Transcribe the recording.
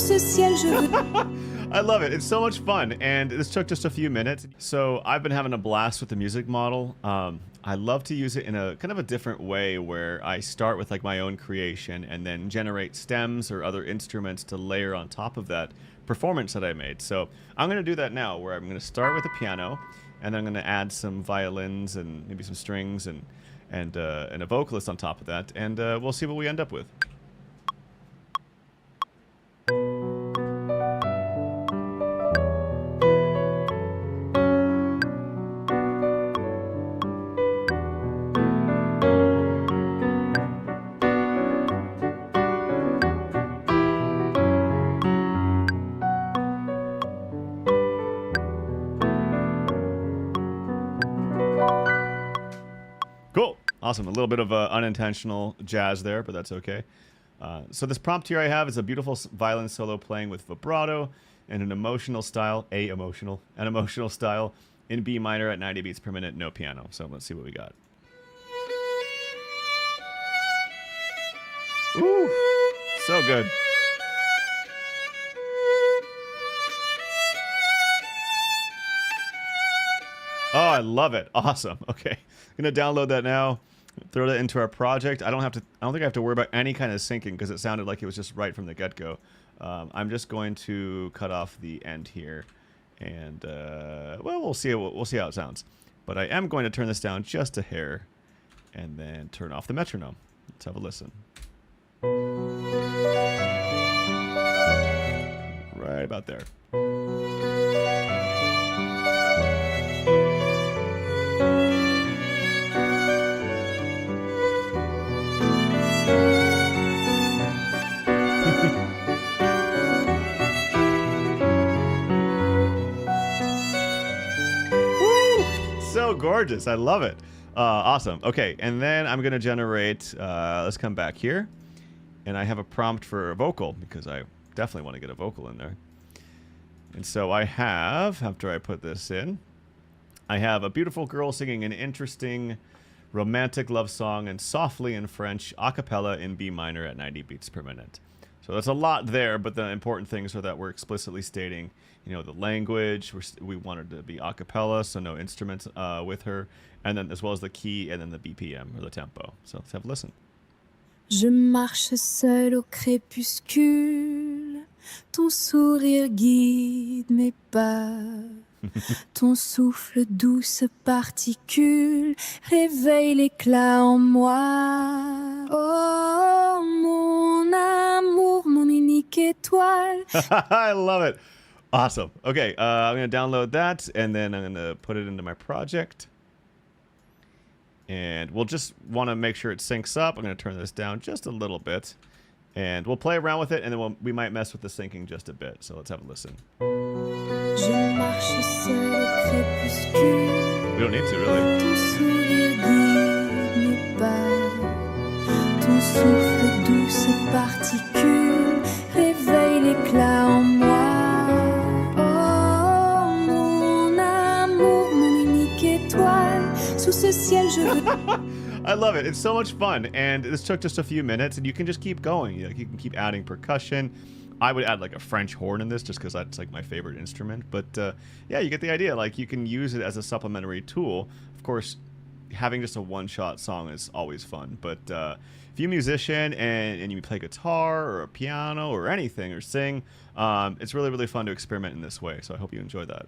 ce ciel je veux. I love it. It's so much fun, and this took just a few minutes. So I've been having a blast with the music model. I love to use it in a kind of a different way where I start with like my own creation and then generate stems or other instruments to layer on top of that performance that I made. So I'm going to do that now, where I'm going to start with a piano, and then I'm going to add some violins and maybe some strings and a vocalist on top of that, and we'll see what we end up with. Cool. Awesome. A little bit of unintentional jazz there, but that's okay. So this prompt here I have is a beautiful violin solo playing with vibrato and an emotional style, an emotional style in B minor at 90 beats per minute, no piano. So let's see what we got. Ooh, so good. Oh, I love it. Awesome. Okay. I'm going to download that now. Throw that into our project. I don't think I have to worry about any kind of syncing because it sounded like it was just right from the get-go. I'm just going to cut off the end here, and well, we'll see how it sounds. But I am going to turn this down just a hair, and then turn off the metronome. Let's have a listen. Right about there. So gorgeous. I love it. Awesome. Okay, and then I'm going to generate, let's come back here. And I have a prompt for a vocal because I definitely want to get a vocal in there. And so I have, after I put this in, I have a beautiful girl singing an interesting romantic love song and softly in French a cappella in B minor at 90 beats per minute. So that's a lot there, but the important things are that we're explicitly stating, you know, the language. We want her to be a cappella, so no instruments with her, and then as well as the key and then the BPM or the tempo. So let's have a listen. Je marche seule au crépuscule, ton sourire guide mes pas. Ton souffle douce particule réveille l'éclat en moi. Oh, mon amour, mon unique étoile. I love it. Awesome. Okay, I'm going to download that, and then I'm going to put it into my project. And we'll just want to make sure it syncs up. I'm going to turn this down just a little bit. And we'll play around with it, and then we might mess with the syncing just a bit. So let's have a listen. Je marche seule au crépuscule. We don't need to, really. Ton sourire guide mes pas. Ton souffle douce particule réveille l'éclat en moi. Oh, mon amour, mon unique étoile. Sous ce ciel, je veux. I love it. It's so much fun, and this took just a few minutes, and you can just keep going. You can keep adding percussion. I would add like a French horn in this just because that's like my favorite instrument. But yeah, you get the idea. Like you can use it as a supplementary tool. Of course, having just a one-shot song is always fun. But if you're a musician and you play guitar or a piano or anything or sing, it's really, really fun to experiment in this way. So I hope you enjoy that.